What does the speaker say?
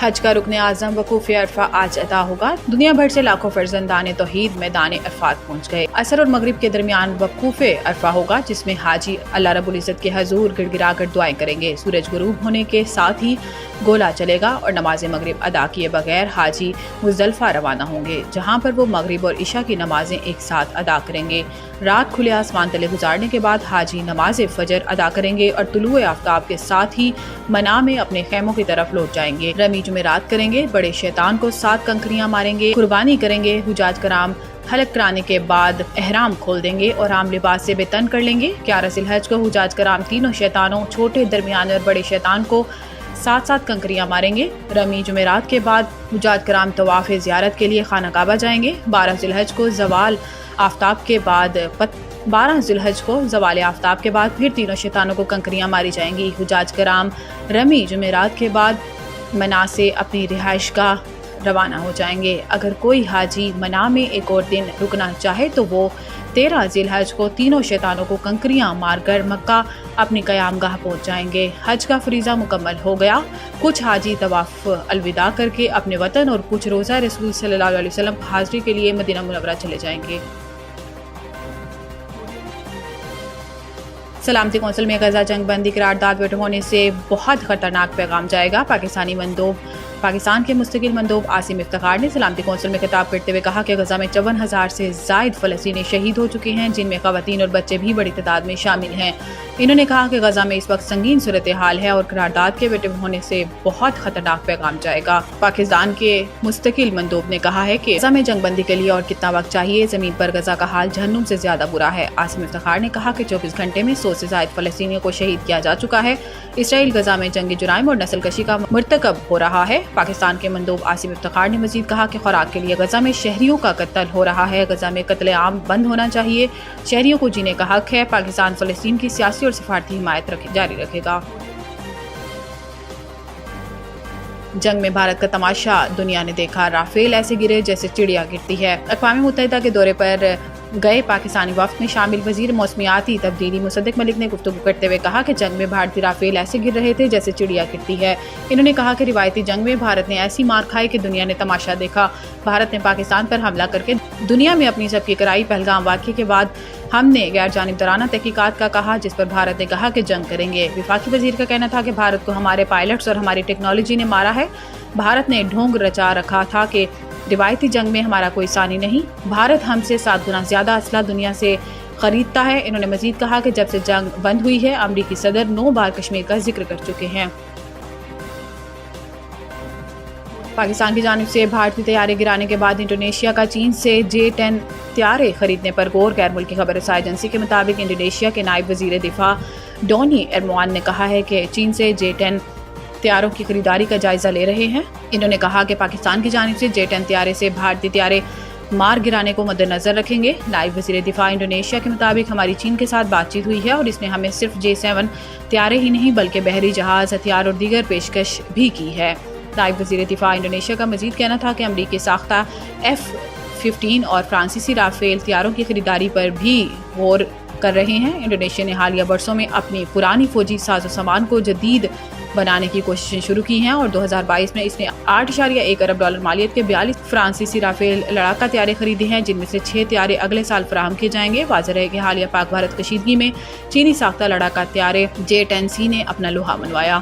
حج کا رکن اعظم وقوف عرفہ آج ادا ہوگا۔ دنیا بھر سے لاکھوں فرزندان توحید میدان عرفات پہنچ گئے۔ عصر اور مغرب کے درمیان وقوف عرفہ ہوگا، جس میں حاجی اللہ رب العزت کے حضور گڑ گڑا کر دعائیں کریں گے۔ سورج غروب ہونے کے ساتھ ہی گولا چلے گا اور نماز مغرب ادا کیے بغیر حاجی مزدلفہ روانہ ہوں گے، جہاں پر وہ مغرب اور عشاء کی نمازیں ایک ساتھ ادا کریں گے۔ رات کھلے آسمان تلے گزارنے کے بعد حاجی نماز فجر ادا کریں گے اور طلوع آفتاب کے ساتھ ہی منا میں اپنے خیموں کی طرف لوٹ جائیں گے۔ رمی جمعرات کریں گے، بڑے شیطان کو 7 کنکریاں ماریں گے، قربانی کریں گے۔ حجاج کرام حلق کرانے کے بعد احرام کھول دیں گے اور عام لباس سے بے تن کر لیں گے۔ 11 ذی الحج کو حجاج کرام تینوں شیطانوں، چھوٹے، درمیانے اور بڑے شیطان کو 7 کنکریاں ماریں گے۔ رمی جمعرات کے بعد حجاج کرام طواف زیارت کے لیے خانہ کعبہ جائیں گے۔ 12 ذی الحج کو زوال آفتاب کے بعد پھر تینوں شیطانوں کو کنکریاں ماری جائیں گی۔ حجاج کرام رمی جمعرات کے بعد منا سے اپنی رہائش گاہ روانہ ہو جائیں گے۔ اگر کوئی حاجی منا میں ایک اور دن رکنا چاہے تو وہ 13 ذی الحج کو تینوں شیطانوں کو کنکریاں مار کر مکہ اپنی قیام گاہ پہنچ جائیں گے۔ حج کا فریضہ مکمل ہو گیا۔ کچھ حاجی طواف الوداع کر کے اپنے وطن اور کچھ روزہ رسول صلی اللہ علیہ وسلم حاضری کے لیے مدینہ منورہ چلے جائیں گے۔ سلامتی کونسل میں غزہ جنگ بندی قرارداد ویٹو ہونے سے بہت خطرناک پیغام جائے گا۔ پاکستان کے مستقل مندوب عاصم افتخار نے سلامتی کونسل میں خطاب کرتے ہوئے کہا کہ غزہ میں 54,000 سے زائد فلسطینی شہید ہو چکے ہیں، جن میں خواتین اور بچے بھی بڑی تعداد میں شامل ہیں۔ انہوں نے کہا کہ غزہ میں اس وقت سنگین صورتحال ہے اور قرارداد کے ویٹو ہونے سے بہت خطرناک پیغام جائے گا۔ پاکستان کے مستقل مندوب نے کہا ہے کہ غزہ میں جنگ بندی کے لیے اور کتنا وقت چاہیے؟ زمین پر غزہ کا حال جہنم سے زیادہ برا ہے۔ عاصم افتخار نے کہا کہ 24 گھنٹے میں 100 سے زائد فلسطینیوں کو شہید کیا جا چکا ہے۔ اسرائیل غزہ میں جنگی جرائم اور نسل کشی کا مرتکب ہو رہا ہے۔ پاکستان کے مندوب عاصم افتخار نے مزید کہا کہ خوراک کے لیے غزہ میں شہریوں کا قتل ہو رہا ہے۔ غزہ میں قتل عام بند ہونا چاہیے۔ شہریوں کو جینے کا حق ہے۔ پاکستان فلسطین کی سیاسی اور سفارتی حمایت جاری رکھے گا۔ جنگ میں بھارت کا تماشا دنیا نے دیکھا، رافیل ایسے گرے جیسے چڑیا گرتی ہے۔ اقوام متحدہ کے دورے پر گئے پاکستانی وفد میں شامل وزیر موسمیاتی تبدیلی مصدق ملک نے گفتگو کرتے ہوئے کہا کہ جنگ میں بھارتی رافیل ایسے گر رہے تھے جیسے چڑیا گرتی ہے۔ انہوں نے کہا کہ روایتی جنگ میں بھارت نے ایسی مار کھائی کہ دنیا نے تماشا دیکھا۔ بھارت نے پاکستان پر حملہ کر کے دنیا میں اپنی سبکی کرائی۔ پہلگام واقعے کے بعد ہم نے غیر جانبدارانہ تحقیقات کا کہا، جس پر بھارت نے کہا کہ جنگ کریں گے۔ وفاقی وزیر کا کہنا تھا کہ بھارت کو ہمارے پائلٹس اور ہماری ٹیکنالوجی نے مارا ہے۔ بھارت نے ڈھونگ رچا رکھا تھا کہ روایتی جنگ میں ہمارا کوئی ثانی نہیں۔ بھارت ہم سے 7 گنا زیادہ اسلحہ دنیا سے خریدتا ہے۔ انہوں نے مزید کہا کہ جب سے جنگ بند ہوئی ہے، امریکی صدر 9 بار کشمیر کا ذکر کر چکے ہیں۔ پاکستان کی جانب سے بھارتی طیارے گرانے کے بعد انڈونیشیا کا چین سے J-10 طیارے خریدنے پر غور۔ غیر ملکی خبر رساں ایجنسی کے مطابق انڈونیشیا کے نائب وزیر دفاع ڈونی ایرموان نے کہا ہے کہ چین سے J-10 طیاروں کی خریداری کا جائزہ لے رہے ہیں۔ انہوں نے کہا کہ پاکستان کی جانب سے J-10 طیارے سے بھارتی طیارے مار گرانے کو مد نظر رکھیں گے۔ نائب وزیر دفاع انڈونیشیا کے مطابق ہماری چین کے ساتھ بات چیت ہوئی ہے اور اس نے ہمیں صرف J-7 طیارے ہی نہیں بلکہ بحری جہاز، ہتھیار اور دیگر پیشکش بھی کی ہے۔ نائب وزیر دفاع انڈونیشیا کا مزید کہنا تھا کہ امریکی ساختہ F-15 اور فرانسیسی رافیل طیاروں کی خریداری پر بھی غور کر رہے ہیں۔ انڈونیشیا نے حالیہ برسوں میں اپنی پرانی فوجی ساز و سامان کو جدید بنانے کی کوششیں شروع کی ہیں اور 2022 میں اس نے $8.1 ارب مالیت کے 42 فرانسیسی رافیل لڑاکا طیارے خریدے ہیں، جن میں سے 6 طیارے اگلے سال فراہم کیے جائیں گے۔ واضح ہے کہ حالیہ پاک بھارت کشیدگی میں چینی ساختہ لڑاکا طیارے J-10C نے اپنا لوہا منوایا۔